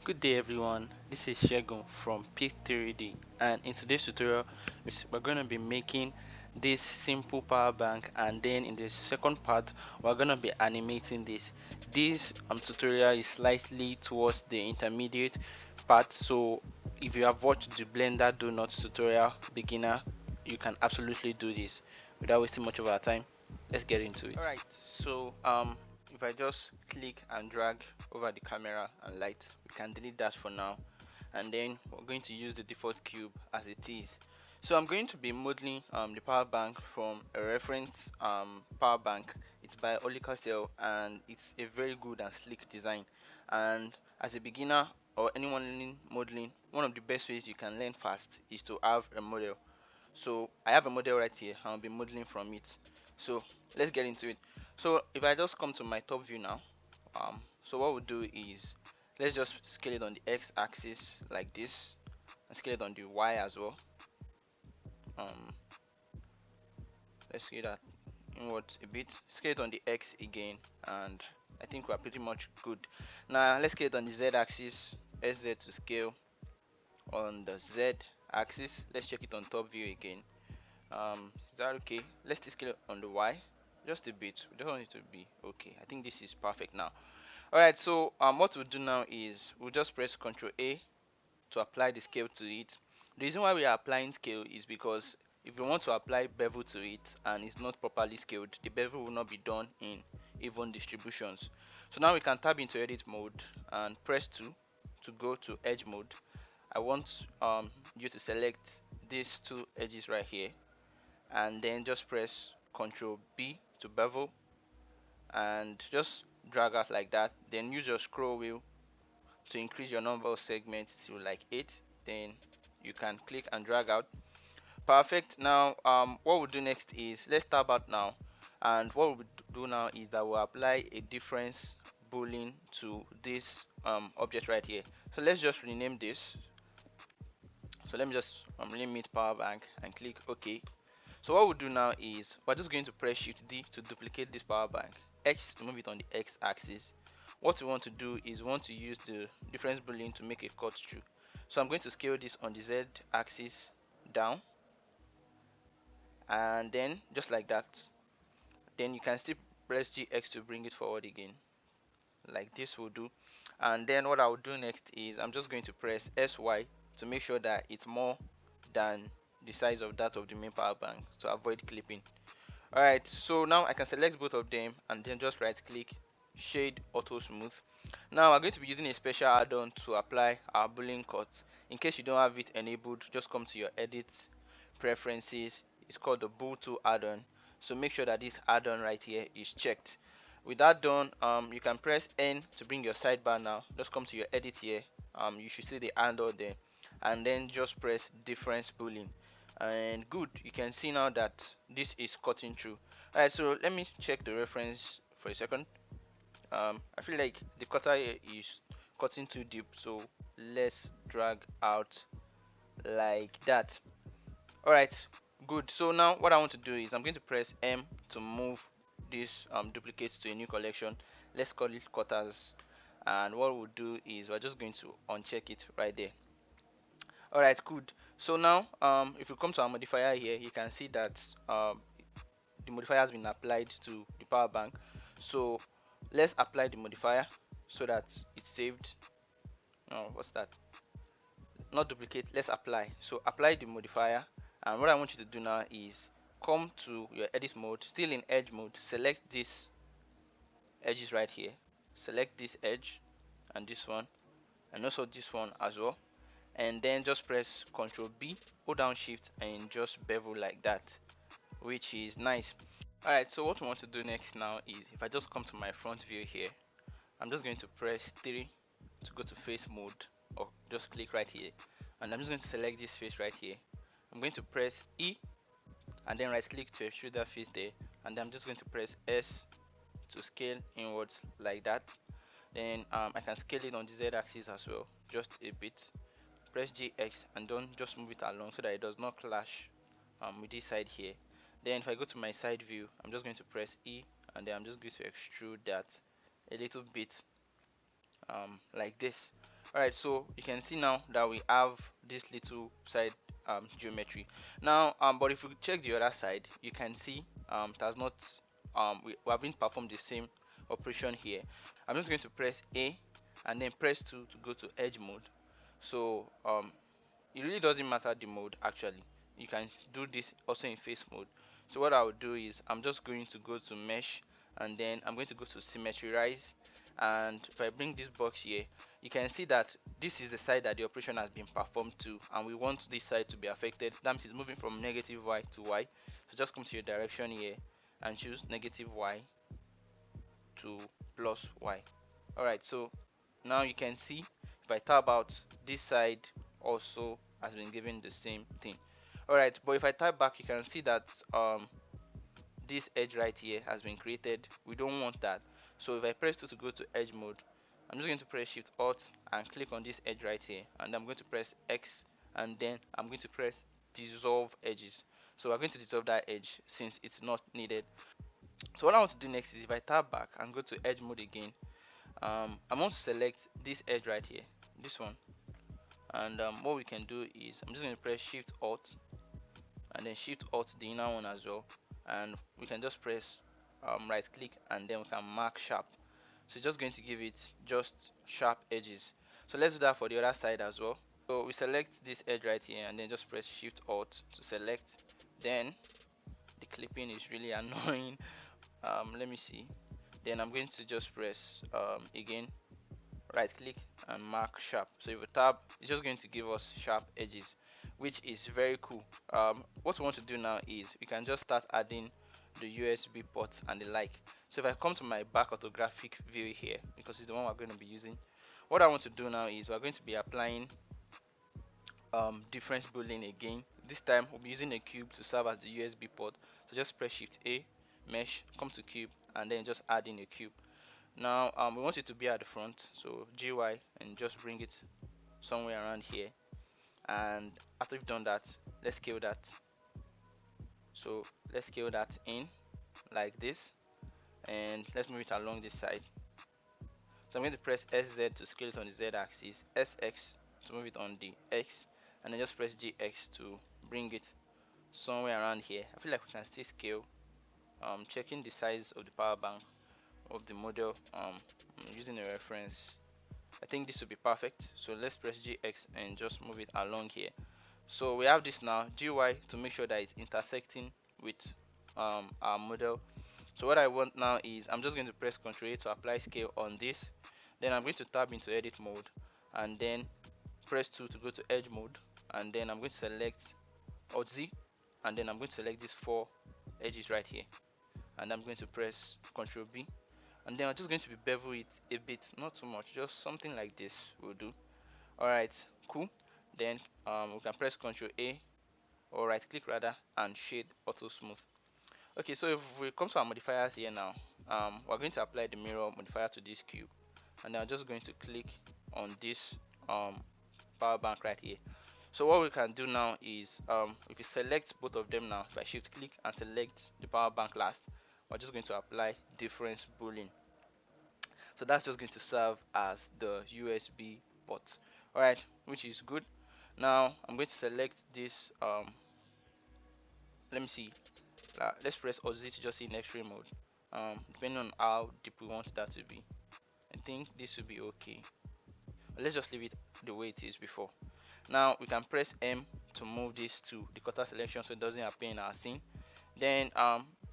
Good day everyone, this is Shegun from P3D, and in today's tutorial we're going to be making this simple power bank, and then in the second part we're going to be animating this. This tutorial is slightly towards the intermediate part, so if you have watched the Blender Donuts tutorial beginner, you can absolutely do this without wasting much of our time. Let's get into it. Alright, so if I just click and drag over the camera and light, we can delete that for now, and then we're going to use the default cube as it is. So I'm going to be modeling the power bank from a reference power bank. It's by Olicasel, and it's a very good and sleek design. And as a beginner or anyone learning modeling, one of the best ways you can learn fast is to have a model. So I have a model right here. I'll be modeling from it. So let's get into it. So if I just come to my top view now, so what we'll do is let's just scale it on the x-axis like this, and scale it on the y as well. um let's scale that inwards a bit, scale it on the x again, and I think we're pretty much good. Now let's scale it on the z-axis, sz to scale on the z axis. Let's check it on top view again. Is that okay? Let's just scale it on the y just a bit. We don't want it to be okay. I think this is perfect now. Alright, so what we'll do now is we'll just press Ctrl A to apply the scale to it. The reason why we are applying scale is because if we want to apply bevel to it and it's not properly scaled, the bevel will not be done in even distributions. So now we can tab into edit mode and press 2 to go to edge mode. I want you to select these two edges right here, and then just press Ctrl B to bevel and just drag out like that. Then use your scroll wheel to increase your number of segments to like 8. Then you can click and drag out. Perfect. Now what we'll do next is let's tab out now, and what we'll do now is that we'll apply a difference boolean to this object right here. So let's just rename this. So let me just rename it power bank and click OK. So what we'll do now is we're just going to press Shift D to duplicate this power bank, X to move it on the X axis. What we want to do is we want to use the difference boolean to make a cut through. So I'm going to scale this on the Z axis down, and then just like that. Then you can still press GX to bring it forward again, like this will do. And then what I'll do next is I'm just going to press SY to make sure that it's more than the size of that of the main power bank to avoid clipping. Alright, so now I can select both of them and then just right click, shade auto smooth. Now we're going to be using a special add-on to apply our boolean cut. In case you don't have it enabled, just come to your edit preferences. It's called the bool tool add-on, so make sure that this add-on right here is checked. With that done, you can press N to bring your sidebar. Now just come to your edit here. You should see the handle there, and then just press difference boolean, and good, you can see now that this is cutting through. Alright, so let me check the reference for a second. I feel like the cutter here is cutting too deep, so let's drag out like that. Alright, good. So now what I want to do is I'm going to press M to move this duplicate to a new collection. Let's call it cutters, and what we'll do is we're just going to uncheck it right there. Alright, good. So now if we come to our modifier here, you can see that the modifier has been applied to the power bank. So let's apply the modifier so that it's saved. Oh, what's that? Not duplicate, let's apply. So apply the modifier, and what I want you to do now is come to your edit mode, still in edge mode, select these edges right here, select this edge and this one, and also this one as well, and then just press Ctrl B, hold down shift, and just bevel like that, which is nice. Alright, so what we want to do next now is if I just come to my front view here, I'm just going to press 3 to go to face mode, or just click right here, and I'm just going to select this face right here. I'm going to press E and then right click to extrude that face there, and I'm just going to press S to scale inwards like that. Then I can scale it on the Z axis as well, just a bit. Press GX and don't just move it along so that it does not clash with this side here. Then if I go to my side view, I'm just going to press E, and then I'm just going to extrude that a little bit like this. Alright, so you can see now that we have this little side geometry now, but if we check the other side, you can see it has not we haven't performed the same operation here. I'm just going to press A and then press 2 to go to edge mode. So it really doesn't matter the mode actually. You can do this also in face mode. So what I will do is I'm just going to go to mesh and then I'm going to go to symmetrize, and if I bring this box here, you can see that this is the side that the operation has been performed to, and we want this side to be affected. That means it's moving from negative y to y. So just come to your direction here and choose negative y to plus y. Alright, so now you can see if I tab out, this side also has been given the same thing. Alright, but if I tab back, you can see that this edge right here has been created. We don't want that. So if I press 2 to go to edge mode, I'm just going to press shift alt and click on this edge right here, and I'm going to press X, and then I'm going to press dissolve edges. So we're going to dissolve that edge since it's not needed. So what I want to do next is if I tab back and go to edge mode again, I want to select this edge right here, this one, and what we can do is I'm just going to press shift alt and then shift alt the inner one as well, and we can just press right click and then we can mark sharp. So just going to give it just sharp edges. So let's do that for the other side as well. So we select this edge right here and then just press shift alt to select. Then the clipping is really annoying. Let me see. Then I'm going to just press again right click and mark sharp. So if we tab, it's just going to give us sharp edges, which is very cool. What we want to do now is we can just start adding the USB ports and the like. So if I come to my back orthographic view here, because it's the one we're going to be using, what I want to do now is we're going to be applying difference boolean again. This time we'll be using a cube to serve as the USB port. So just press shift A, mesh, come to cube, and then just add in a cube. Now we want it to be at the front, so GY, and just bring it somewhere around here. And after we've done that, let's scale that. So let's scale that in like this, and let's move it along this side. So I'm going to press SZ to scale it on the Z axis, SX to move it on the X, and then just press GX to bring it somewhere around here. I feel like we can still scale. Checking the size of the power bank of the model, I'm using a reference. I think this will be perfect. So let's press GX and just move it along here. So we have this now, GY, to make sure that it's intersecting with our model. So what I want now is I'm just going to press Ctrl A to apply scale on this. Then I'm going to tab into edit mode and then press 2 to go to edge mode, and then I'm going to select Alt Z, and then I'm going to select these 4 edges right here, and I'm going to press Ctrl B, and then I'm just going to be bevel it a bit, not too much, just something like this will do. Alright, cool. Then we can press Ctrl A, or right click rather, and shade auto smooth. Okay, so if we come to our modifiers here now, we're going to apply the mirror modifier to this cube, and then I'm just going to click on this power bank right here. So what we can do now is if you select both of them now, if I shift click and select the power bank last, we're just going to apply difference boolean. So that's just going to serve as the USB port. Alright, which is good. Now I'm going to select this let me see, let's press Alt Z to just see in X-ray mode, depending on how deep we want that to be. I think this will be okay, but let's just leave it the way it is before. Now we can press M to move this to the cutter selection so it doesn't appear in our scene. Then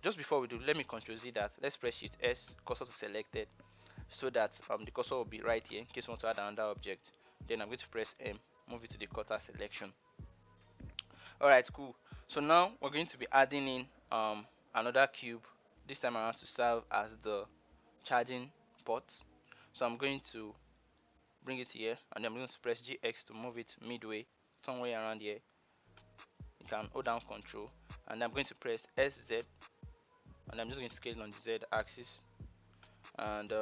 just before we do, let me Ctrl Z that. Let's press Shift S, cursor to selected, so that the cursor will be right here in case we want to add another object. Then I'm going to press M, move it to the cutter selection. Alright, cool. So now we're going to be adding in another cube, this time around to serve as the charging port. So I'm going to bring it here, and then I'm going to press GX to move it midway, somewhere around here. You can hold down Control, and I'm going to press SZ, and I'm just going to scale on the Z axis, and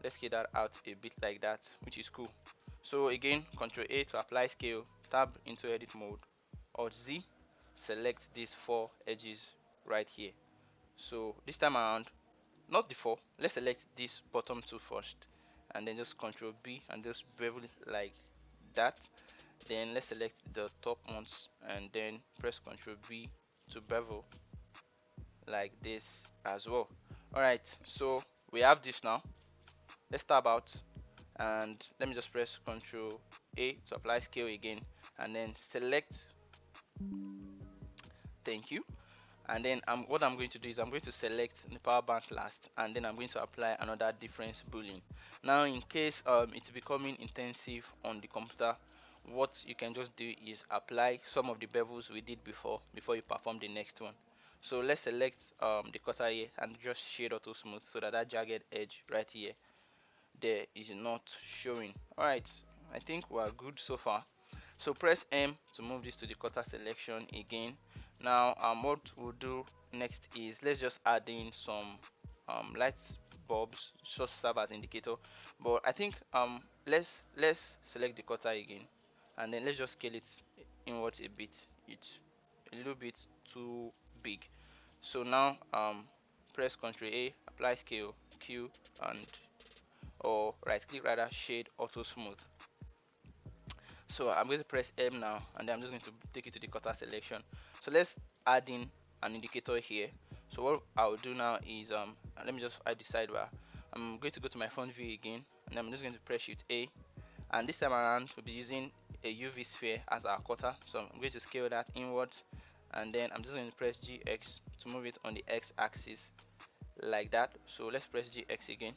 let's get that out a bit like that, which is cool. So again, Ctrl A to apply scale, tab into edit mode, Alt Z, select these 4 edges right here. So this time around, not the 4, let's select this bottom 2 first, and then just Control B and just bevel it like that. Then let's select the top ones and then press Control B to bevel like this as well. Alright, so we have this now. Let's tab out and let me just press Control A to apply scale again and then select. Thank you. And then what I'm going to do is I'm going to select the power bank last, and then I'm going to apply another difference boolean. Now in case it's becoming intensive on the computer, what you can just do is apply some of the bevels we did before you perform the next one. So let's select the cutter here and just shade auto smooth so that jagged edge right here there is not showing. Alright, I think we are good so far. So press M to move this to the cutter selection again. Now what we'll do next is let's just add in some light bulbs just to serve as indicator, but I think let's select the cutter again and then let's just scale it inwards a bit. It's a little bit too big. So now press Ctrl A, apply scale Q, and or right click rather, shade auto smooth. So I'm going to press M now and then I'm just going to take it to the cutter selection. So let's add in an indicator here. So what I'll do now is let me just add the sidebar. I'm going to go to my front view again and I'm just going to press Shift A, and this time around we'll be using a UV sphere as our cutter. So I'm going to scale that inwards and then I'm just going to press GX to move it on the X axis like that. So let's press GX again.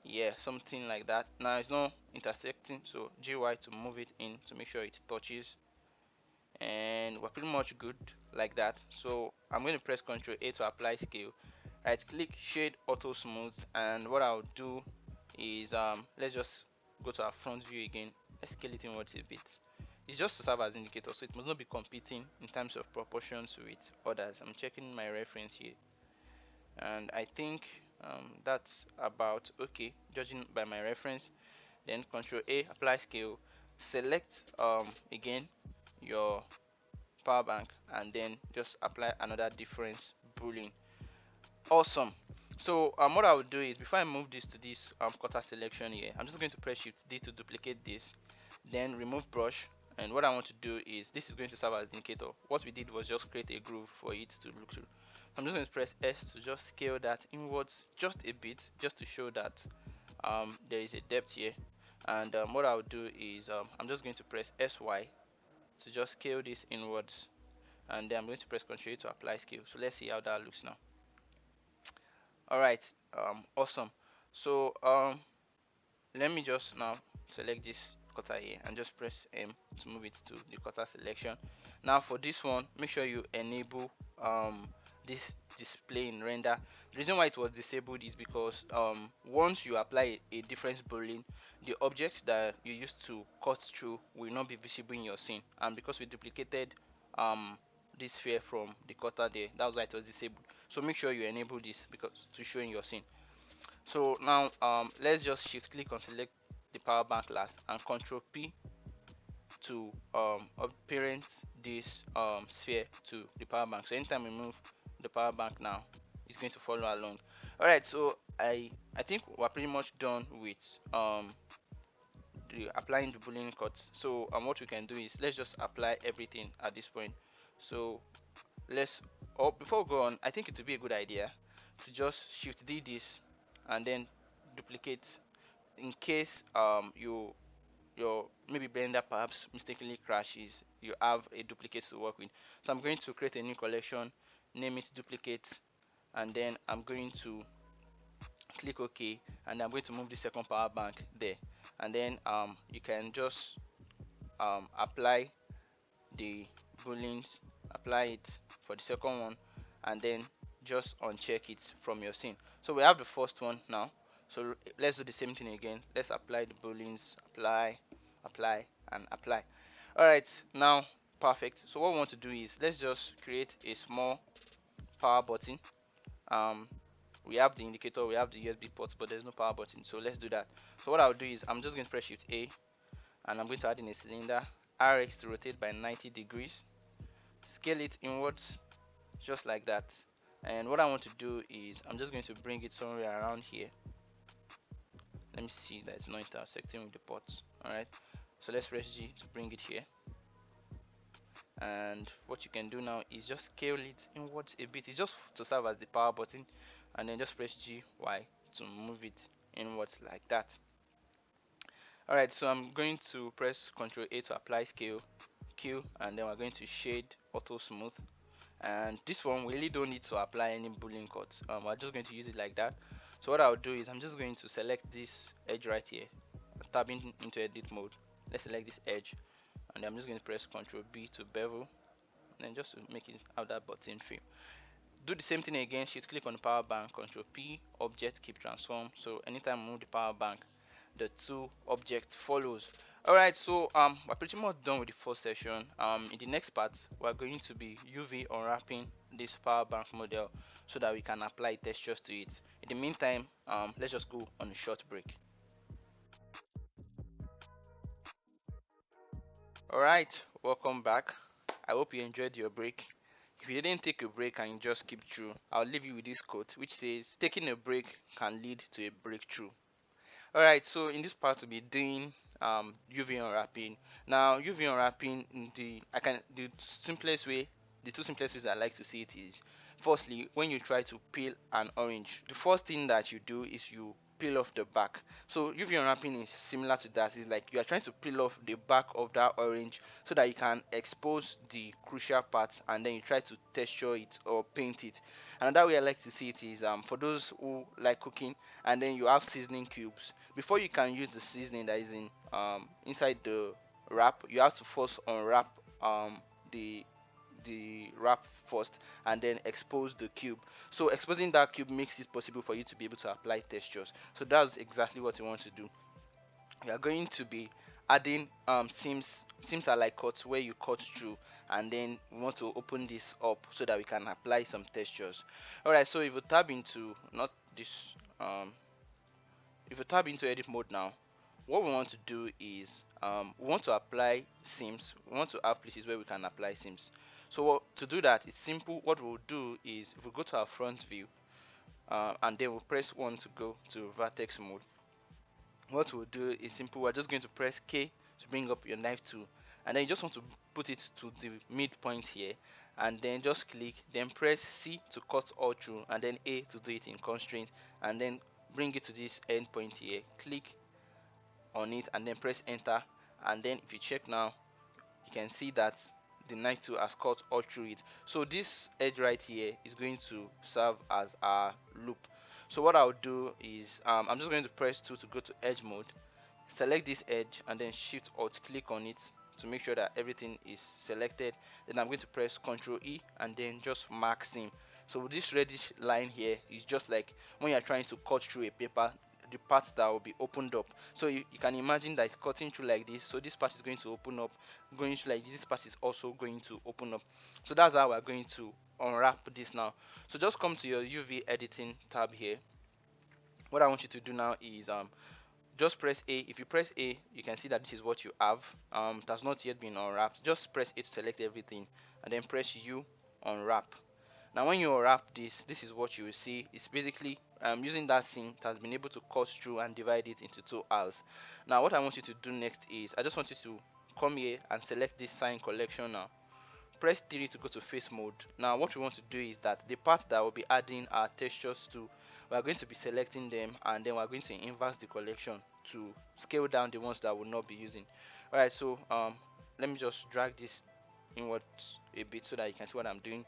Yeah, something like that. Now it's not intersecting, so GY to move it in to make sure it touches, and we're pretty much good like that. So I'm going to press Ctrl A to apply scale, right click, shade auto smooth, and what I'll do is let's just go to our front view again. Let's scale it inwards a bit. It's just to serve as indicator, so it must not be competing in terms of proportions with others. I'm checking my reference here and I think that's about okay judging by my reference. Then Ctrl A, apply scale, select again your power bank and then just apply another difference boolean. Awesome. So what I will do is before I move this to this cutter selection here, I'm just going to press Shift D to duplicate this, then remove brush. And what I want to do is this is going to serve as indicator. What we did was just create a groove for it to look through. I'm just going to press S to just scale that inwards just a bit, just to show that there is a depth here. And what I'll do is I'm just going to press SY to just scale this inwards, and then I'm going to press Ctrl to apply scale. So let's see how that looks now. Alright, awesome. So let me just now select this cutter here and just press M to move it to the cutter selection. Now for this one, make sure you enable this display in render. The reason why it was disabled is because once you apply a difference boolean, the objects that you used to cut through will not be visible in your scene, and because we duplicated this sphere from the cutter there, that's why it was disabled. So make sure you enable this because to show in your scene. So now let's just shift click on select the power bank last and Control P to parent this sphere to the power bank. So anytime we move the power bank now, it's going to follow along. Alright, so I think we're pretty much done with applying the boolean cuts. So what we can do is let's just apply everything at this point. So let's before we go on, I think it would be a good idea to just Shift D this and then duplicate in case your maybe Blender perhaps mistakenly crashes, you have a duplicate to work with. So I'm going to create a new collection, name it duplicate, and then I'm going to click OK, and I'm going to move the second power bank there, and then you can just apply the booleans, apply it for the second one, and then just uncheck it from your scene. So we have the first one now, so let's do the same thing again. Let's apply the booleans, apply, apply, and apply. Alright, now perfect. So what we want to do is let's just create a small power button. We have the indicator, we have the USB port, but there's no power button, so let's do that. So what I'll do is I'm just going to press Shift A and I'm going to add in a cylinder, RX to rotate by 90 degrees, scale it inwards just like that. And what I want to do is I'm just going to bring it somewhere around here. Let me see that it's not intersecting with the pots. Alright, so let's press G to bring it here. And what you can do now is just scale it inwards a bit. It's just to serve as the power button, and then just press G Y to move it inwards like that. Alright, so I'm going to press Ctrl A to apply scale, Q, and then we're going to shade auto smooth. And this one we really don't need to apply any boolean cuts. We're just going to use it like that. So what I'll do is I'm just going to select this edge right here, tabbing into edit mode. Let's select this edge, and I'm just going to press Ctrl B to bevel, and then just to make it have that button feel. Do the same thing again. Shift click on the power bank, Ctrl P, object keep transform. So anytime I move the power bank, the two object follows. Alright, so we're pretty much done with the first session. In the next part we're going to be UV unwrapping this power bank model so that we can apply textures to it. In the meantime, let's just go on a short break. Alright, welcome back. I hope you enjoyed your break. If you didn't take a break and you just keep through, I'll leave you with this quote which says taking a break can lead to a breakthrough. Alright, so in this part we'll be doing UV unwrapping. Now UV unwrapping, the simplest way, the two simplest ways I like to see it is, firstly, when you try to peel an orange, the first thing that you do is you peel off the back. So UV unwrapping is similar to that. It's like you are trying to peel off the back of that orange so that you can expose the crucial parts, and then you try to texture it or paint it. Another way I like to see it is for those who like cooking and then you have seasoning cubes. Before you can use the seasoning that is in inside the wrap, you have to first unwrap the wrap first and then expose the cube. So exposing that cube makes it possible for you to be able to apply textures. So that's exactly what you want to do. We are going to be adding seams are like cuts where you cut through, and then we want to open this up so that we can apply some textures. Alright, so if you tab into not this if you tab into edit mode now, what we want to do is we want to apply seams. We want to have places where we can apply seams. So to do that, it's simple. What we'll do is if we go to our front view and then we'll press 1 to go to vertex mode, what we'll do is simple. We're just going to press K to bring up your knife tool, and then you just want to put it to the midpoint here, and then just click, then press C to cut all through, and then A to do it in constraint, and then bring it to this end point here, click on it and then press enter. And then if you check now, you can see that the knife tool has cut all through it. So this edge right here is going to serve as our loop. So what I'll do is I'm just going to press 2 to go to edge mode, select this edge, and then shift alt click on it to make sure that everything is selected. Then I'm going to press Ctrl E and then just mark seam. So this reddish line here is just like when you're trying to cut through a paper, the parts that will be opened up. So you can imagine that it's cutting through like this, so this part is going to open up, going through like this part is also going to open up. So that's how we're going to unwrap this now. So just come to your UV editing tab here. What I want you to do now is just press A. If you press A, you can see that this is what you have. It has not yet been unwrapped. Just press A to select everything, and then press U unwrap. Now when you unwrap this is what you will see. It's basically using that seam, it has been able to cut through and divide it into two halves. Now what I want you to do next is I just want you to come here and select this sign collection now. Press 3 to go to face mode. Now what we want to do is that the part that we'll be adding our textures to, we are going to be selecting them, and then we're going to inverse the collection to scale down the ones that we'll not be using. Alright, so let me just drag this inwards a bit so that you can see what I'm doing.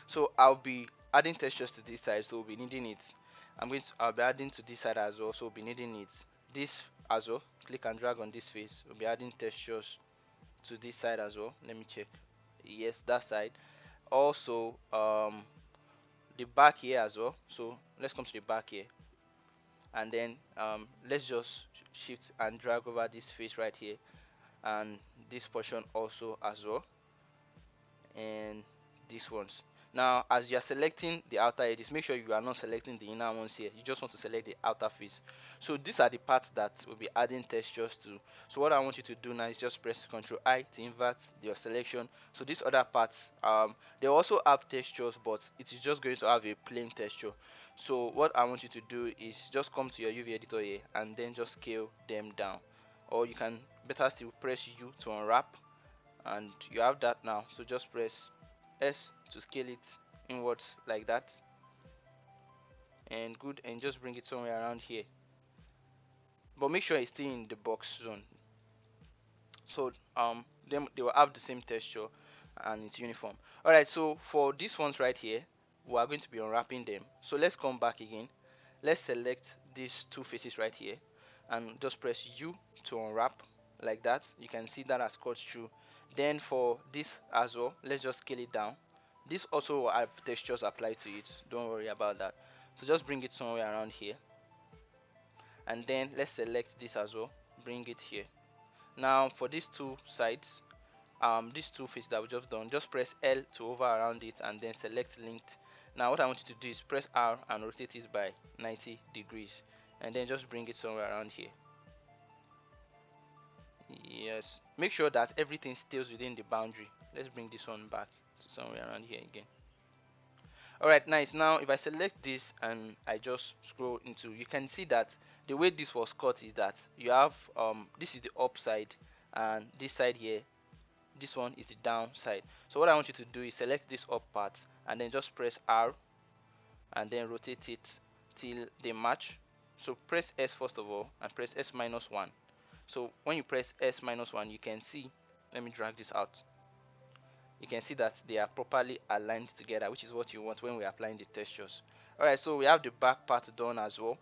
So I'll be adding textures to this side, so we'll be needing it. I'll be adding to this side as well, so we'll be needing it. This as well, click and drag on this face. We'll be adding textures to this side as well. Let me check. Yes, that side. Also the back here as well. So let's come to the back here, and then let's just shift and drag over this face right here, and this portion also as well, and these ones. Now as you are selecting the outer edges, make sure you are not selecting the inner ones here. You just want to select the outer face. So these are the parts that will be adding textures to. So what I want you to do now is just press Ctrl I to invert your selection. So these other parts they also have textures, but it is just going to have a plain texture. So what I want you to do is just come to your UV editor here and then just scale them down, or you can better still press U to unwrap, and you have that now. So just press S to scale it inwards like that, and good, and just bring it somewhere around here, but make sure it's still in the box zone. So they will have the same texture and it's uniform. All right, so for these ones right here, we are going to be unwrapping them. So let's come back again. Let's select these two faces right here and just press U to unwrap like that. You can see that has cut through. Then for this as well, let's just scale it down. This also will have textures applied to it, don't worry about that. So just bring it somewhere around here, and then let's select this as well, bring it here. Now for these two sides, these two faces that we just done, just press L to hover around it and then select linked. Now what I want you to do is press R and rotate it by 90 degrees, and then just bring it somewhere around here. Yes, make sure that everything stays within the boundary. Let's bring this one back to somewhere around here again. Alright, nice. Now if I select this and I just scroll into, you can see that the way this was cut is that you have this is the upside, and this side here, this one is the downside. So what I want you to do is select this up part and then just press R and then rotate it till they match. So press S first of all and press S minus 1. So when you press S minus 1, you can see, let me drag this out, you can see that they are properly aligned together, which is what you want when we're applying the textures. Alright, so we have the back part done as well.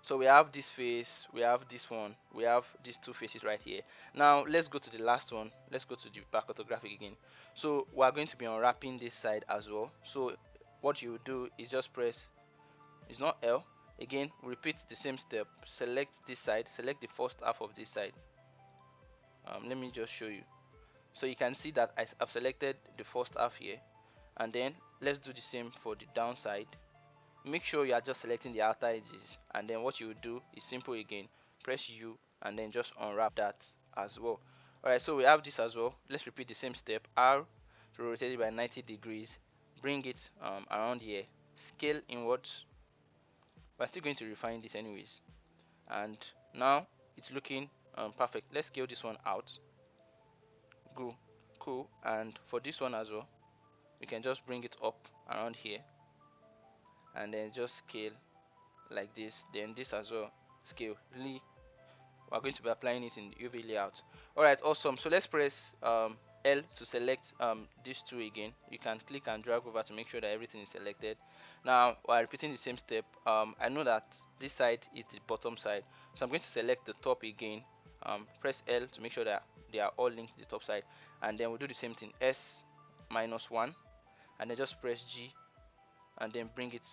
So we have this face, we have this one, we have these two faces right here. Now let's go to the last one. Let's go to the back orthographic again. So we are going to be unwrapping this side as well. So what you do is just press, it's not L again, repeat the same step, select this side, select the first half of this side. Let me just show you. So you can see that I've selected the first half here, and then let's do the same for the downside. Make sure you are just selecting the outer edges, and then what you will do is simple again, press U and then just unwrap that as well. Alright, so we have this as well. Let's repeat the same step, R to rotate it by 90 degrees, bring it around here, scale inwards. We're still going to refine this anyways, and now it's looking perfect. Let's scale this one out, go, cool. And for this one as well, we can just bring it up around here and then just scale like this, then this as well, scale. Really, we're going to be applying it in the UV layout. Alright, awesome. So let's press L to select these two again. You can click and drag over to make sure that everything is selected. Now while repeating the same step, I know that this side is the bottom side, so I'm going to select the top again, press L to make sure that they are all linked to the top side, and then we'll do the same thing, S minus 1, and then just press G and then bring it,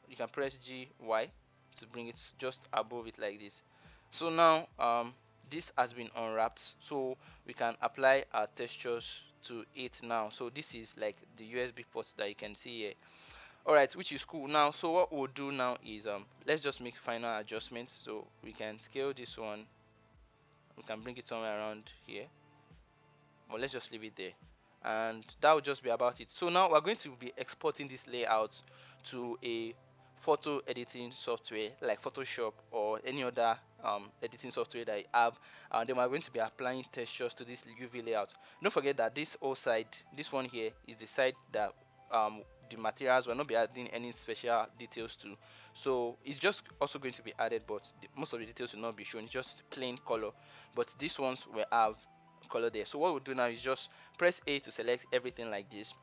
you can press GY to bring it just above it like this. So now this has been unwrapped, so we can apply our textures to it now. So this is like the USB ports that you can see here. Alright, which is cool. Now so what we'll do now is let's just make final adjustments. So we can scale this one, we can bring it somewhere around here, but let's just leave it there, and that will just be about it. So now we're going to be exporting this layout to a photo editing software like Photoshop or any other editing software that you have, and then we're going to be applying textures to this UV layout. Don't forget that this whole side, this one here, is the side that the materials will not be adding any special details to, so it's just also going to be added, but most of the details will not be shown. It's just plain color, but these ones will have color there. So what we'll do now is just press A to select everything like this,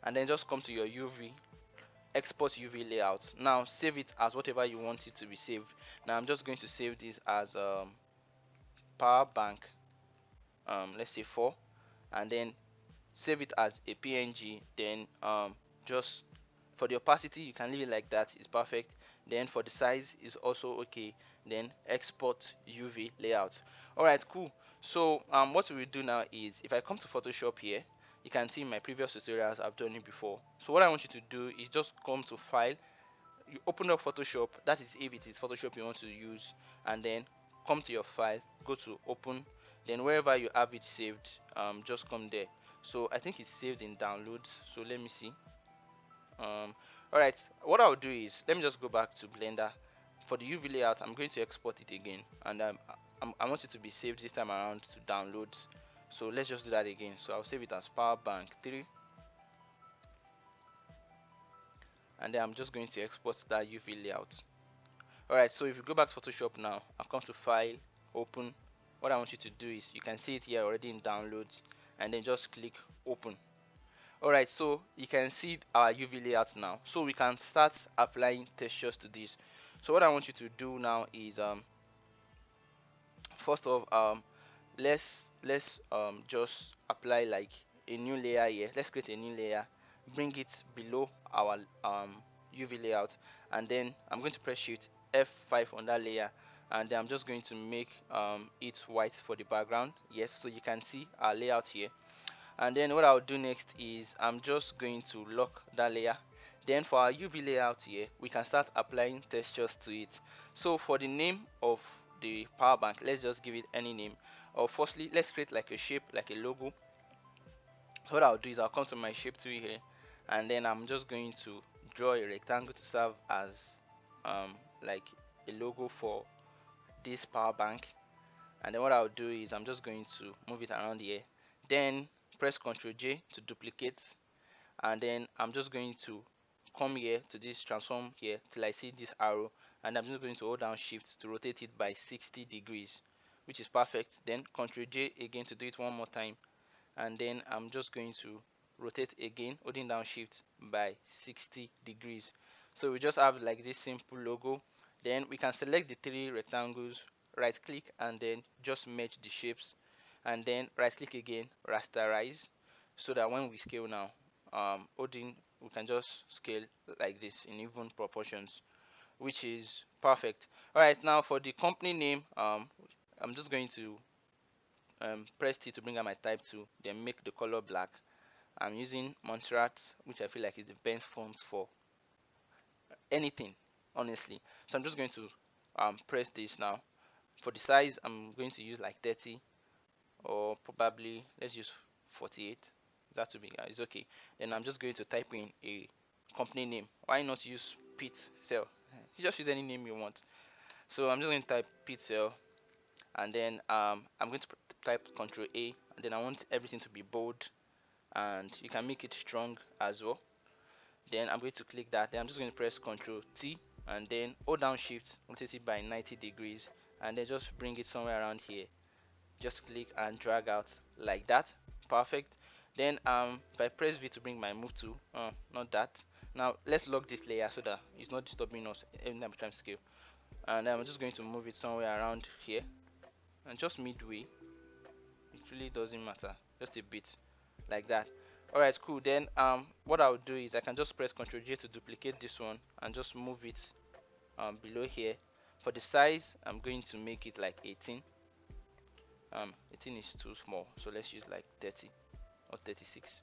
and then just come to your UV, export UV layout. Now save it as whatever you want it to be saved. Now I'm just going to save this as Powerbank, let's say 4, and then save it as a PNG. Then just for the opacity you can leave it like that, it's perfect. Then for the size is also okay. Then export UV layout. Alright, cool. So what we will do now is, if I come to Photoshop here, you can see in my previous tutorials I've done it before. So what I want you to do is just come to File, you open up Photoshop, that is if it is Photoshop you want to use, and then come to your file, go to Open, then wherever you have it saved, just come there. So I think it's saved in downloads, so let me see. Alright, what I'll do is let me just go back to Blender. For the UV layout, I'm going to export it again, and I want it to be saved this time around to downloads. So let's just do that again. So I'll save it as Powerbank 3, and then I'm just going to export that UV layout. Alright, so if you go back to Photoshop now, I'll come to File, Open. What I want you to do is, you can see it here already in Downloads, and then just click Open. Alright, so you can see our UV layout now, so we can start applying textures to this. So what I want you to do now is first of let's just apply like a new layer here. Let's create a new layer, bring it below our UV layout, and then I'm going to press shift F5 on that layer, and then I'm just going to make it white for the background. Yes, so you can see our layout here. And then what I'll do next is I'm just going to lock that layer. Then for our UV layout here, we can start applying textures to it. So for the name of the power bank, let's just give it any name. Or firstly, let's create like a shape, like a logo. So what I'll do is I'll come to my shape tree here, and then I'm just going to draw a rectangle to serve as like a logo for this power bank. And then what I'll do is I'm just going to move it around here, then press Ctrl J to duplicate, and then I'm just going to come here to this transform here till I see this arrow, and I'm just going to hold down shift to rotate it by 60 degrees, which is perfect. Then Ctrl J again to do it one more time, and then I'm just going to rotate again holding down shift by 60 degrees. So we just have like this simple logo. Then we can select the three rectangles, right click, and then just merge the shapes, and then right click again, rasterize, so that when we scale now, holding, we can just scale like this in even proportions, which is perfect. All right, now for the company name, I'm just going to press T to bring out my type tool, then make the color black. I'm using Montserrat, which I feel like is the best font for anything, honestly. So I'm just going to press this now. For the size, I'm going to use like 30, or probably let's use 48. That will be it's okay. Then I'm just going to type in a company name. Why not use Pete Cell? You just use any name you want. So I'm just going to type Pete Cell, and then I'm going to type Control A, and then I want everything to be bold, and you can make it strong as well. Then I'm going to click that. Then I'm just going to press Control T, and then hold down Shift, rotate it by 90 degrees, and then just bring it somewhere around here. Just click and drag out like that. Perfect. Then if I press V to bring my move to not that. Now let's lock this layer so that it's not disturbing us every time we try to scale. And I'm just going to move it somewhere around here, and just midway. It really doesn't matter, just a bit like that. Alright, cool. Then what I'll do is I can just press Ctrl J to duplicate this one and just move it below here. For the size, I'm going to make it like 18. 18 is too small, so let's use like 30 or 36.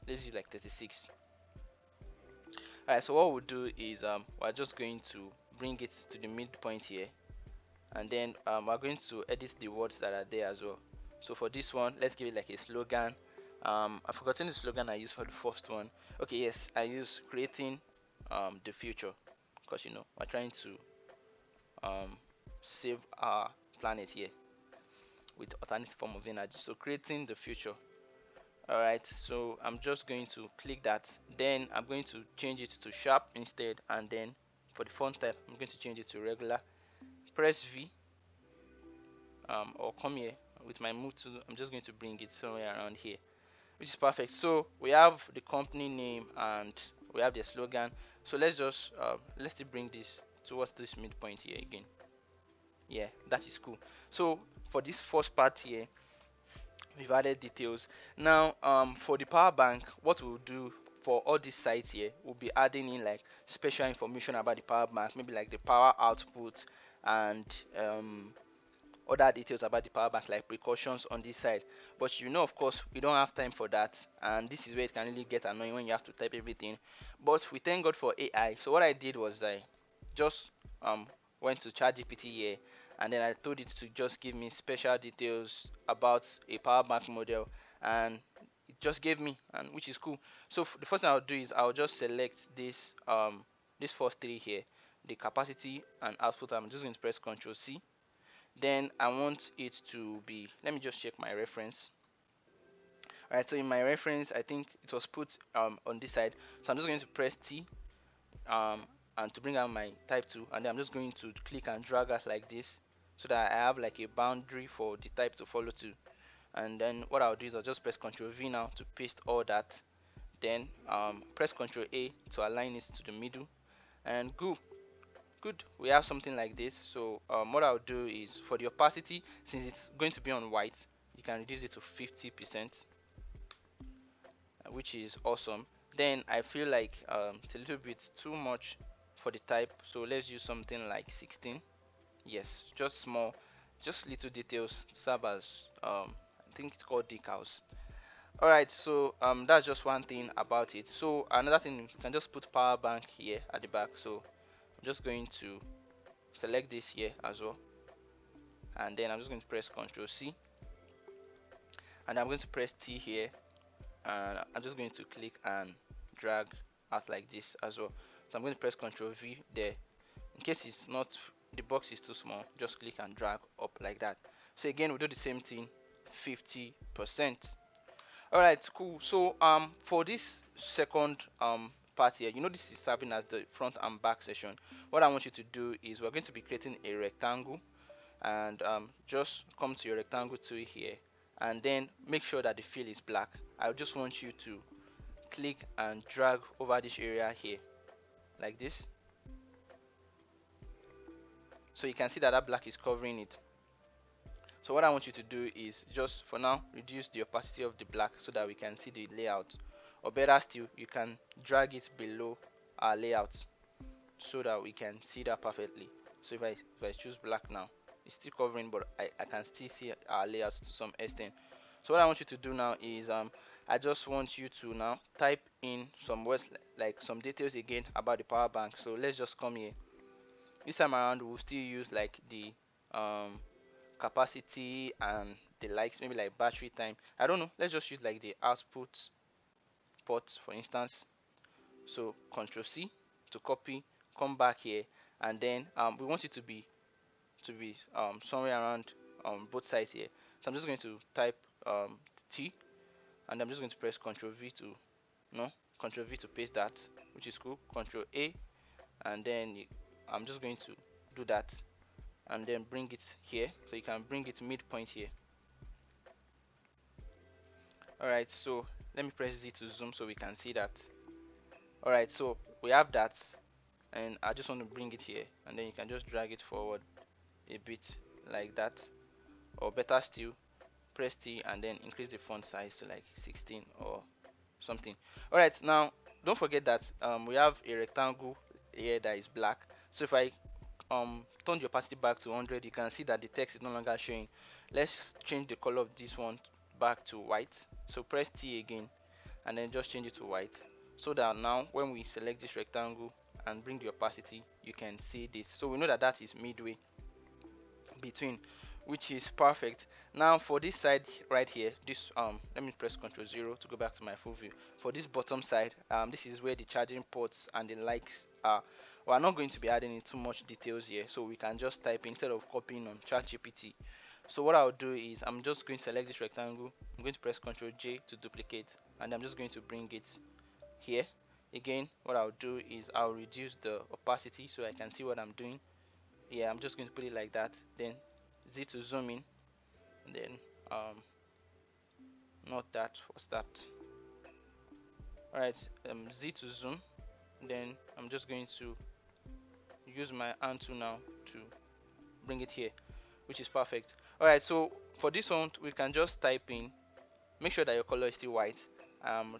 Let's use like 36. Alright, so what we'll do is we're just going to bring it to the midpoint here, and then we're going to edit the words that are there as well. So for this one, let's give it like a slogan. I've forgotten the slogan I used for the first one. Okay, yes, I use creating the future, because we're trying to save our planet here with alternative form of energy. So creating the future. Alright, so I'm just going to click that. Then I'm going to change it to sharp instead, and then for the font type, I'm going to change it to regular. Press V, or come here with my move tool. I'm just going to bring it somewhere around here, which is perfect. So we have the company name and we have the slogan. So let's bring this towards this midpoint here again. Yeah, that is cool. So for this first part here, we've added details. Now for the power bank, what we'll do for all these sites here, we'll be adding in like special information about the power bank, maybe like the power output, and other details about the power bank, like precautions on this side. But of course, we don't have time for that, and this is where it can really get annoying when you have to type everything. But we thank God for AI. So what I did was I just went to ChatGPT here, and then I told it to just give me special details about a power bank model, and it just gave me, and which is cool. So the first thing I'll do is I'll just select this first three here, the capacity and output. I'm just going to press Ctrl C. Then I want it to be, let me just check my reference. Alright, so in my reference I think it was put on this side, so I'm just going to press T um and to bring out my type 2, and then I'm just going to click and drag out like this, so that I have like a boundary for the type to follow to. And then what I'll do is I'll just press Ctrl V now to paste all that, then press Ctrl A to align it to the middle, and good, we have something like this. So what I'll do is, for the opacity, since it's going to be on white, you can reduce it to 50%, which is awesome. Then I feel like it's a little bit too much for the type, so let's use something like 16. Yes, just small, just little details serve as I think it's called decals. Alright, so that's just one thing about it. So another thing, you can just put power bank here at the back. So I'm just going to select this here as well, and then I'm just going to press Ctrl C, and I'm going to press T here, and I'm just going to click and drag out like this as well. So I'm going to press Ctrl V there. In case it's not, the box is too small, just click and drag up like that. So again, we do the same thing, 50%. Alright, cool. So for this second part here, this is serving as the front and back section. What I want you to do is, we're going to be creating a rectangle, and just come to your rectangle tool here, and then make sure that the fill is black. I just want you to click and drag over this area here like this, so you can see that that black is covering it. So what I want you to do is, just for now, reduce the opacity of the black so that we can see the layout, or better still, you can drag it below our layout so that we can see that perfectly. So if I choose black now, it's still covering, but I can still see our layouts to some extent. So what I want you to do now is I just want you to now type in some words, like some details again about the power bank. So let's just come here. This time around we'll still use like the capacity and the likes, maybe like battery time, I don't know. Let's just use like the output port for instance. So Ctrl C to copy, come back here, and then we want it to be somewhere around both sides here. So I'm just going to type T, and I'm just going to press Ctrl V to no Ctrl V to paste that, which is cool. Ctrl A, and then I'm just going to do that, and then bring it here, so you can bring it midpoint here. Alright, so let me press Z to zoom so we can see that. Alright, so we have that, and I just want to bring it here, and then you can just drag it forward a bit like that, or better still, press T and then increase the font size to like 16 or something. Alright, now don't forget that we have a rectangle here that is black. So if I turn the opacity back to 100, you can see that the text is no longer showing. Let's change the color of this one back to white. So press T again, and then just change it to white, so that now when we select this rectangle and bring the opacity, you can see this. So we know that that is midway between, which is perfect. Now for this side right here, this let me press Ctrl 0 to go back to my full view. For this bottom side, this is where the charging ports and the likes are. We're not going to be adding in too much details here, so we can just type instead of copying on ChatGPT. So what I'll do is, I'm just going to select this rectangle, I'm going to press Ctrl J to duplicate, and I'm just going to bring it here. Again, what I'll do is I'll reduce the opacity so I can see what I'm doing. Yeah, I'm just going to put it like that, then Z to zoom in, and then not that, what's that? Alright, Z to zoom, then I'm just going to use my hand tool now to bring it here, which is perfect. Alright, so for this one we can just type in, make sure that your color is still white,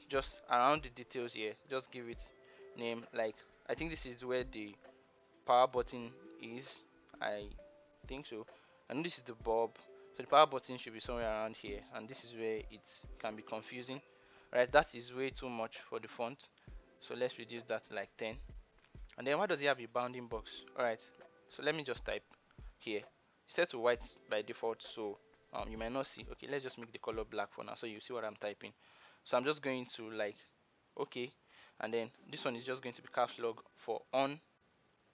just around the details here, just give it name, like I think this is where the power button is, I think so. And this is the bulb, so the power button should be somewhere around here, and this is where it can be confusing. Right, that is way too much for the font, so let's reduce that to like 10. And then why does it have a bounding box? Alright, so let me just type here, set to white by default, so you might not see. Okay, let's just make the color black for now so you see what I'm typing. So I'm just going to like okay, and then this one is just going to be caps lock for on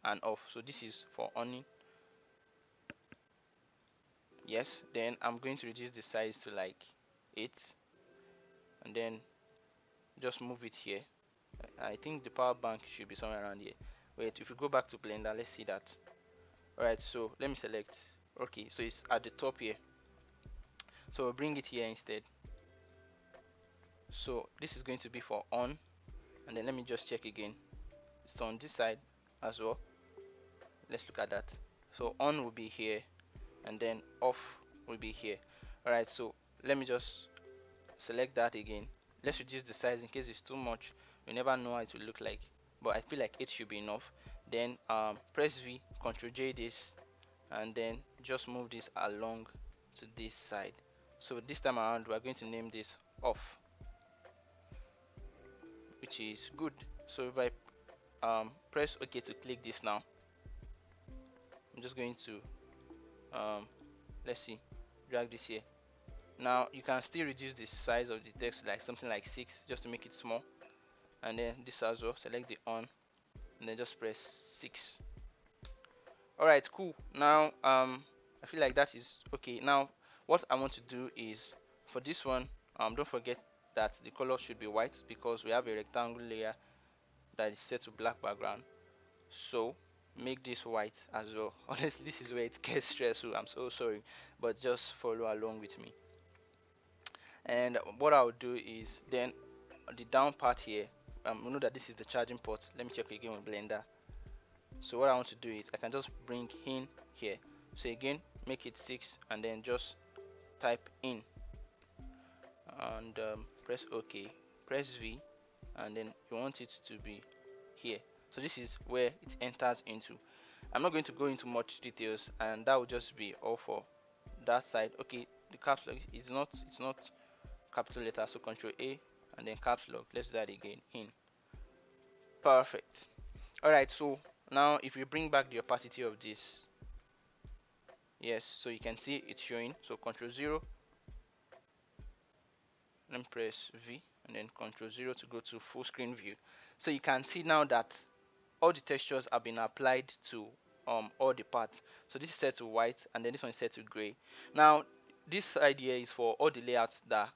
and off. So this is for on, yes. Then I'm going to reduce the size to like 8, and then just move it here. I think the power bank should be somewhere around here. Wait, if we go back to Blender, let's see that. Alright, so let me select. Okay, so it's at the top here, so we'll bring it here instead. So this is going to be for on, and then let me just check again. It's on this side as well. Let's look at that. So on will be here, and then off will be here. Alright, so let me just select that again. Let's reduce the size in case it's too much. You never know how it will look like, but I feel like it should be enough. Then press V, Ctrl J this, and then just move this along to this side. So this time around we are going to name this off, which is good. So if I press OK to click this now, I'm just going to let's see, drag this here. Now you can still reduce the size of the text like something like 6 just to make it small, and then this as well, select the on, and then just press 6. Alright, cool. Now I feel like that is okay. Now what I want to do is for this one, don't forget that the color should be white because we have a rectangle layer that is set to black background. So make this white as well. Honestly, this is where it gets stressful. I'm so sorry, but just follow along with me. And what I'll do is then the down part here, we know that this is the charging port. Let me check again with Blender. So what I want to do is I can just bring in here. So again, make it 6, and then just type in, and press OK, press V, and then you want it to be here. So this is where it enters into. I'm not going to go into much details, and that will just be all for that side. Okay, the caps lock is not, it's not capital letter, so Control A and then caps lock. Let's do that again. In. Perfect. Alright, so now if we bring back the opacity of this, yes, so you can see it's showing. So Control 0, then press V, and then Control 0 to go to full screen view. So you can see now that all the textures have been applied to all the parts. So this is set to white, and then this one is set to gray. Now this idea is for all the layouts that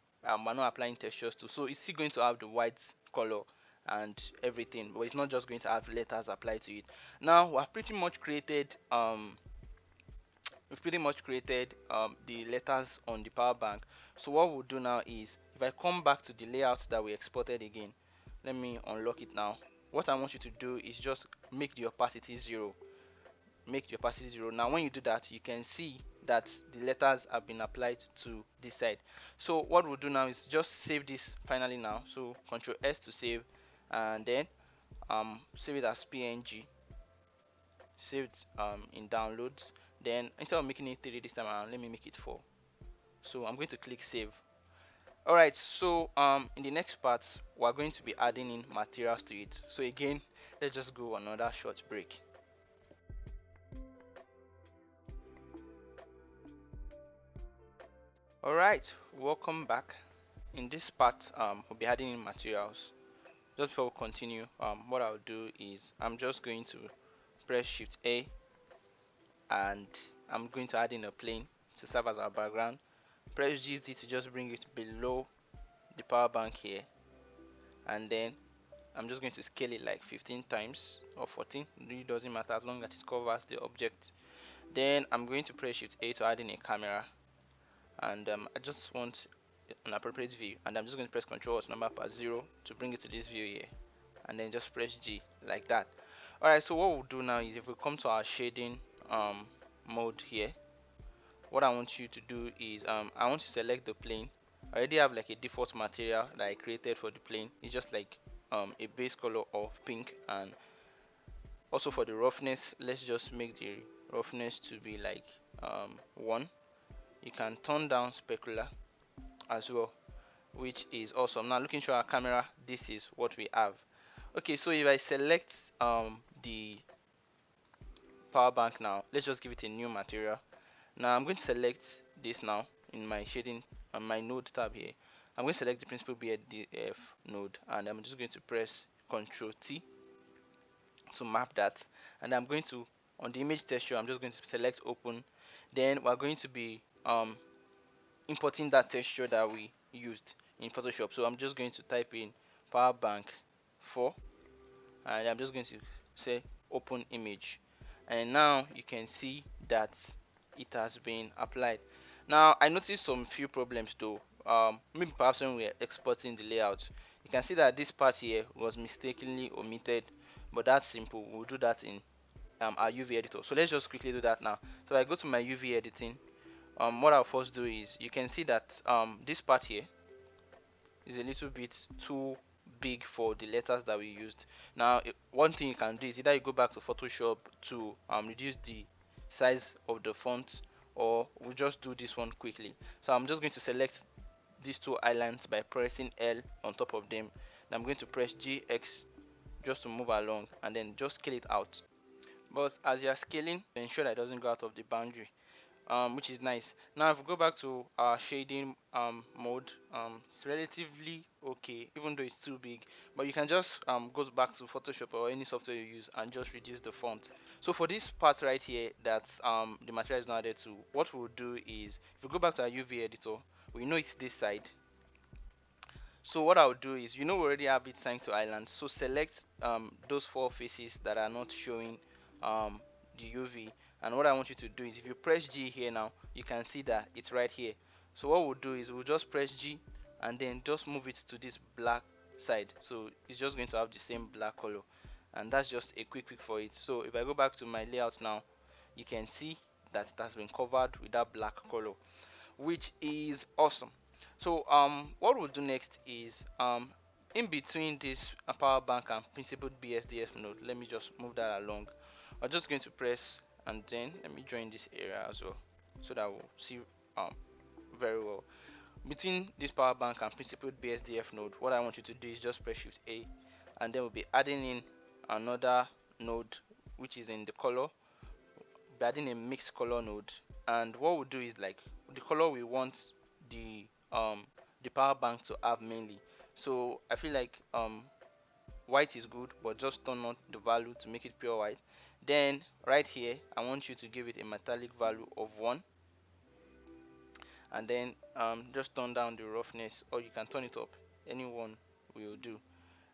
we're not applying textures to. So it's still going to have the white color and everything, but it's not just going to have letters applied to it. Now we've pretty much created the letters on the power bank. So what we'll do now is if I come back to the layouts that we exported again, let me unlock it now. What I want you to do is just make the opacity 0. Make the opacity 0. Now when you do that, you can see that the letters have been applied to this side. So what we'll do now is just save this finally now. So Ctrl S to save, and then save it as PNG, saved in downloads. Then instead of making it 3 this time around, let me make it 4. So I'm going to click save. Alright, so in the next part we're going to be adding in materials to it. So again, let's just go another short break. Alright, welcome back. In this part we'll be adding in materials. Just before we continue, what I'll do is I'm just going to press Shift A, and I'm going to add in a plane to serve as our background. Press GZ to just bring it below the power bank here, and then I'm just going to scale it like 15 times or 14. It really doesn't matter as long as it covers the object. Then I'm going to press Shift A to add in a camera, and I just want an appropriate view, and I'm just going to press Ctrl Alt number pad 0 to bring it to this view here, and then just press G like that. Alright, so what we'll do now is if we come to our shading mode here, what I want you to do is I want to select the plane. I already have like a default material that I created for the plane. It's just like a base color of pink, and also for the roughness, let's just make the roughness to be like 1. You can turn down specular as well, which is awesome. Now looking through our camera, this is what we have. Okay, so if I select the power bank now, let's just give it a new material. Now I'm going to select this now in my shading on my node tab here. I'm going to select the principal BSDF node, and I'm just going to press Ctrl T to map that. And I'm going to, on the image texture, I'm just going to select open. Then we're going to be importing that texture that we used in Photoshop. So I'm just going to type in Powerbank 4, and I'm just going to say open image, and now you can see that it has been applied. Now I noticed some few problems though. Maybe perhaps when we are exporting the layout, you can see that this part here was mistakenly omitted, but that's simple. We'll do that in our UV editor. So let's just quickly do that now. So I go to my UV editing. What I'll first do is, you can see that this part here is a little bit too big for the letters that we used. Now one thing you can do is either you go back to Photoshop to reduce the size of the font, or we'll just do this one quickly. So I'm just going to select these two islands by pressing L on top of them, and I'm going to press GX just to move along, and then just scale it out. But as you're scaling, ensure that it doesn't go out of the boundary, which is nice. Now if we go back to our shading mode, it's relatively okay, even though it's too big, but you can just go back to Photoshop or any software you use and just reduce the font. So for this part right here, that's the material is not added to, what we'll do is, if we go back to our UV editor, we know it's this side. So what I'll do is, we already have it signed to island, so select those four faces that are not showing the UV. And what I want you to do is, if you press G here now, you can see that it's right here. So what we'll do is, we'll just press G and then just move it to this black side, so it's just going to have the same black color. And that's just a quick for it. So if I go back to my layout now, you can see that it has been covered with that black color, which is awesome. So what we'll do next is, in between this power bank and principled BSDF node, let me just move that along. I'm just going to press, and then let me join this area as well, so that we'll see very well. Between this power bank and principled BSDF node, what I want you to do is just press Shift A, and then we'll be adding in another node which is in the color, be adding a mixed color node. And what we'll do is, like, the color we want the power bank to have mainly. So I feel like white is good, but just turn on the value to make it pure white. Then right here, I want you to give it a metallic value of 1, and then just turn down the roughness, or you can turn it up, any one will do.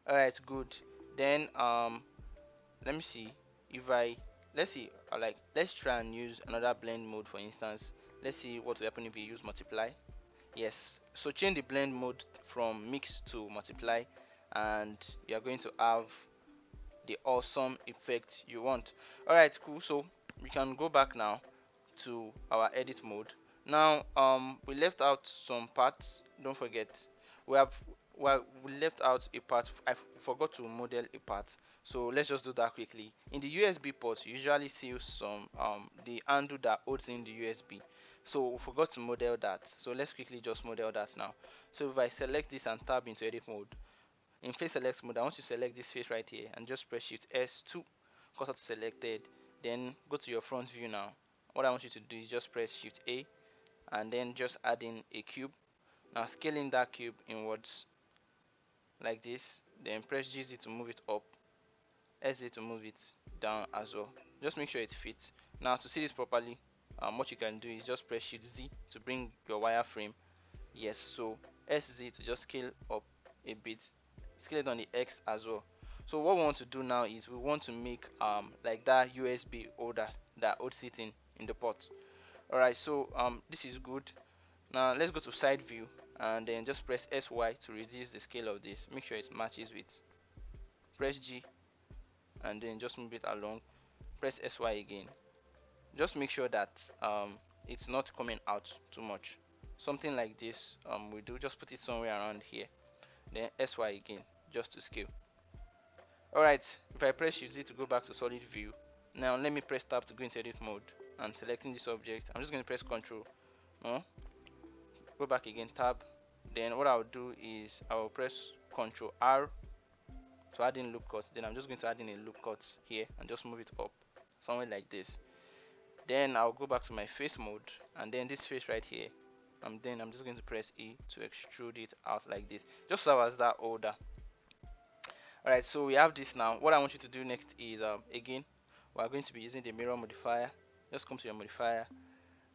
Alright, good. Then let me see if I let's see like, let's try and use another blend mode. For instance, let's see what will happen if we use multiply. Yes, so change the blend mode from mix to multiply, and you are going to have the awesome effect you want. Alright, cool. So we can go back now to our edit mode. Now we left out some parts. Don't forget, we have well, we left out a part. I forgot to model a part, so let's just do that quickly. In the USB port, you usually see some the handle that holds in the USB, so we forgot to model that. So let's quickly just model that now. So if I select this and tab into edit mode, in face select mode, I want you to select this face right here and just press Shift S2, cursor to selected. Then go to your front view now. What I want you to do is just press Shift A, and then just add in a cube. Now scaling that cube inwards like this, then press GZ to move it up, SZ to move it down as well. Just make sure it fits. Now to see this properly, what you can do is just press Shift Z to bring your wireframe. Yes, so SZ to just scale up a bit, scale it on the X as well. So what we want to do now is, we want to make like that USB holder that holds it in the port. Alright, so this is good. Now let's go to side view, and then just press SY to reduce the scale of this. Make sure it matches with, press G, and then just move it along, press SY again. Just make sure that it's not coming out too much. Something like this we do, just put it somewhere around here, then SY again just to scale. Alright, if I press Shift Z to go back to solid view, now let me press tab to go into edit mode, and selecting this object, I'm just going to press Ctrl, no, go back again, tab. Then what I'll do is, I will press Ctrl R to add in loop cut. Then I'm just going to add in a loop cut here and just move it up somewhere like this. Then I'll go back to my face mode, and then this face right here, and then I'm just going to press E to extrude it out like this, just so as that order. Alright, so we have this now. What I want you to do next is again, we are going to be using the mirror modifier. Just come to your modifier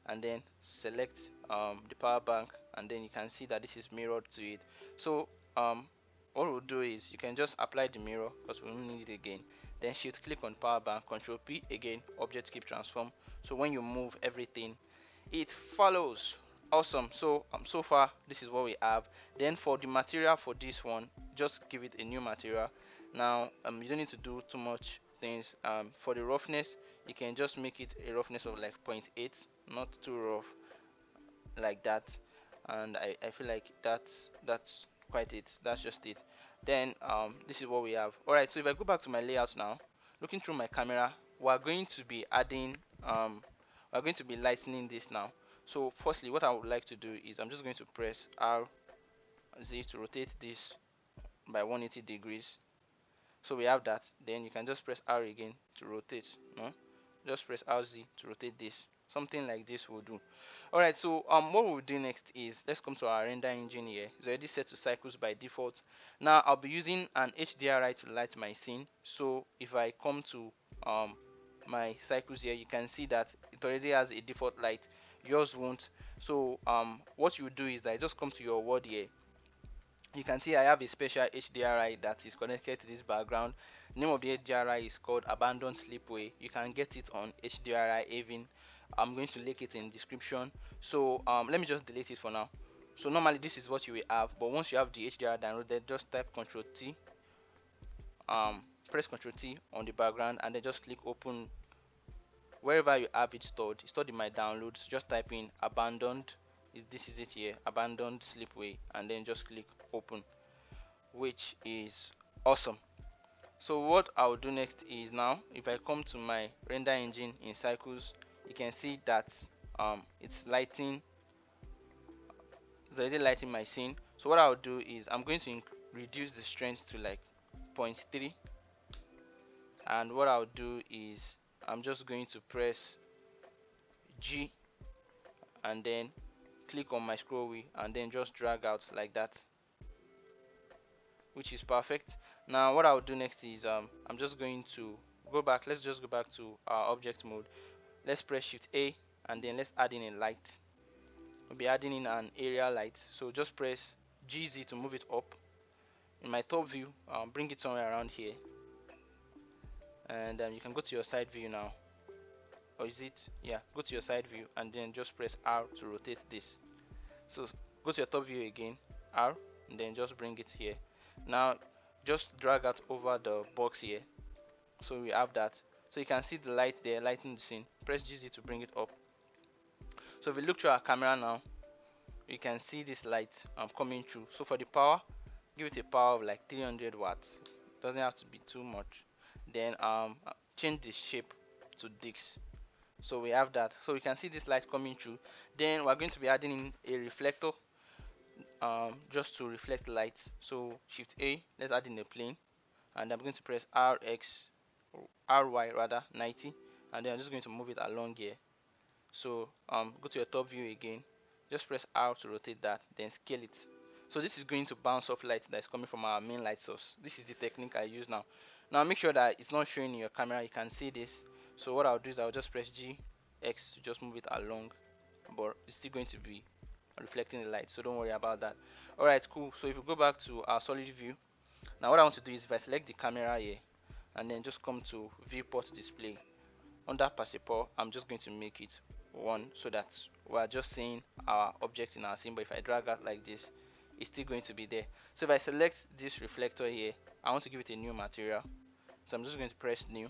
and then select the power bank, and then you can see that this is mirrored to it. So what we'll do is you can just apply the mirror because we won't need it again. Then shift click on power bank, control P again, object keep transform. So when you move everything, it follows. Awesome. So so far this is what we have. Then for the material for this one, just give it a new material. Now you don't need to do too much things. For the roughness, you can just make it a roughness of like 0.8, not too rough like that. And I feel like that's quite it. That's just it. Then this is what we have. Alright, so if I go back to my layout now, looking through my camera, we're going to be adding we're going to be lightening this now. So firstly, what I would like to do is I'm just going to press RZ to rotate this by 180 degrees. So we have that. Then you can just press R again to rotate. No, just press RZ to rotate this. Something like this will do. Alright, so what we'll do next is let's come to our render engine here. It's already set to cycles by default. Now I'll be using an HDRI to light my scene. So if I come to my cycles here, you can see that it already has a default light. Yours won't. So what you do is that I just come to your world here. You can see I have a special HDRI that is connected to this background. Name of the HDRI is called Abandoned Sleepway. You can get it on HDRI even. I'm going to link it in description. So let me just delete it for now. So normally this is what you will have, but once you have the HDRI downloaded, just type Ctrl T, press Ctrl T on the background, and then just click open wherever you have it stored. It's stored in my downloads. Just type in abandoned. This is it here, Abandoned Sleepway, and then just click open, which is awesome. So what I'll do next is now if I come to my render engine in cycles, you can see that it's lighting, it's already lighting my scene. So what I'll do is I'm going to reduce the strength to like 0.3, and what I'll do is I'm just going to press G and then click on my scroll wheel and then just drag out like that, which is perfect. Now what I'll do next is I'm just going to go back. Let's just go back to our object mode. Let's press Shift A and then let's add in a light. We'll be adding in an area light. So just press GZ to move it up. In my top view, bring it somewhere around here, and you can go to your side view now. Or is it? Yeah, go to your side view and then just press R to rotate this. So go to your top view again, R, and then just bring it here. Now just drag out over the box here. So we have that. So you can see the light there lighting the scene. Press GZ to bring it up. So if we look through our camera now, you can see this light coming through. So for the power, give it a power of like 300 watts. Doesn't have to be too much. Then change the shape to Dix. So we have that. So we can see this light coming through. Then we're going to be adding in a reflector just to reflect light. So Shift A, let's add in a plane, and I'm going to press RX or RY rather 90, and then I'm just going to move it along here. So go to your top view again, just press R to rotate that, then scale it. So this is going to bounce off light that is coming from our main light source. This is the technique I use now. Now make sure that it's not showing in your camera. You can see this. So what I'll do is I'll just press GX to just move it along, but it's still going to be reflecting the light, so don't worry about that. Alright, cool. So if we go back to our solid view, now what I want to do is if I select the camera here and then just come to viewport display, under participle I'm just going to make it 1 so that we're just seeing our objects in our scene. But if I drag out like this, it's still going to be there. So if I select this reflector here, I want to give it a new material, so I'm just going to press new,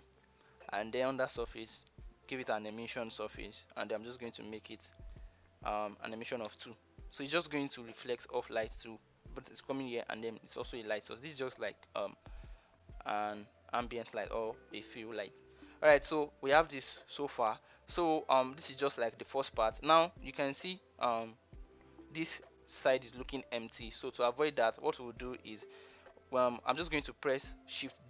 and then on that surface give it an emission surface, and I'm just going to make it an emission of 2. So it's just going to reflect off light too, but it's coming here and then it's also a light. So this is just like an ambient light or a fill light. Alright, so we have this so far. So this is just like the first part. Now you can see this side is looking empty. So to avoid that, what we'll do is I'm just going to press Shift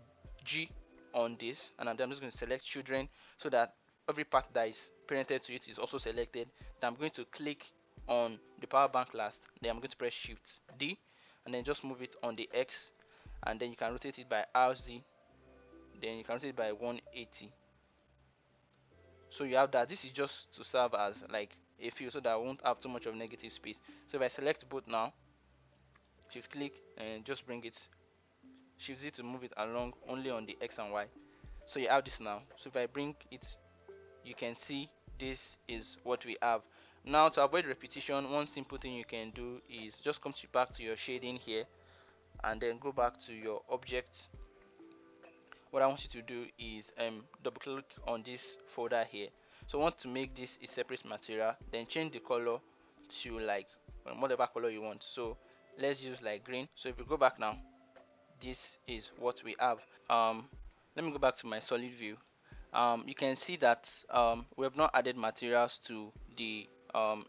G on this, and I'm just going to select children so that every part that is parented to it is also selected. Then I'm going to click on the power bank last, then I'm going to press Shift D and then just move it on the X, and then you can rotate it by RZ, then you can rotate it by 180. So you have that. This is just to serve as like a fill so that I won't have too much of negative space. So if I select both now, shift click and just bring it, shift Z to move it along only on the X and Y. So you have this now. So if I bring it, you can see this is what we have. Now to avoid repetition, one simple thing you can do is just come back to your shading here and then go back to your object. What I want you to do is double click on this folder here. So I want to make this a separate material, then change the color to like whatever color you want. So let's use like green. So if we go back now, this is what we have. Let me go back to my solid view. You can see that we have not added materials to the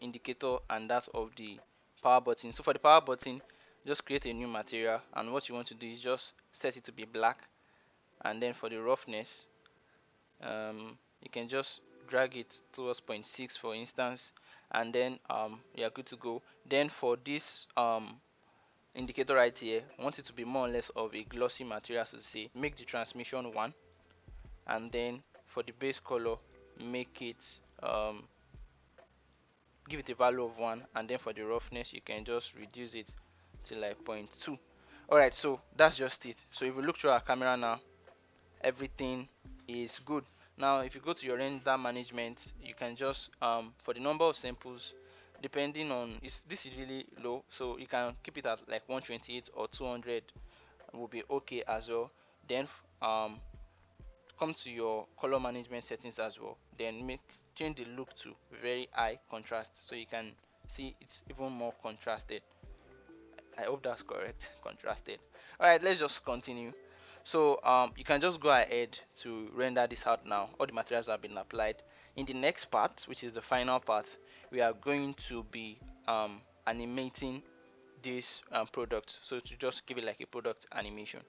indicator and that of the power button. So for the power button, just create a new material, and what you want to do is just set it to be black, and then for the roughness, you can just drag it towards 0.6 for instance, and then you're good to go. Then for this indicator right here, I want it to be more or less of a glossy material, so to say. Make the transmission 1, and then for the base color, make it give it a value of 1, and then for the roughness you can just reduce it to like 0.2. Alright, so that's just it. So if we look through our camera now, everything is good. Now if you go to your render management, you can just for the number of samples, depending on this is really low, so you can keep it at like 128 or 200 will be okay as well. Then come to your color management settings as well, then change the look to very high contrast so you can see it's even more contrasted. I hope that's correct, contrasted. Alright, let's just continue. So you can just go ahead to render this out now. All the materials have been applied. In the next part, which is the final part, we are going to be animating this product, so to just give it like a product animation.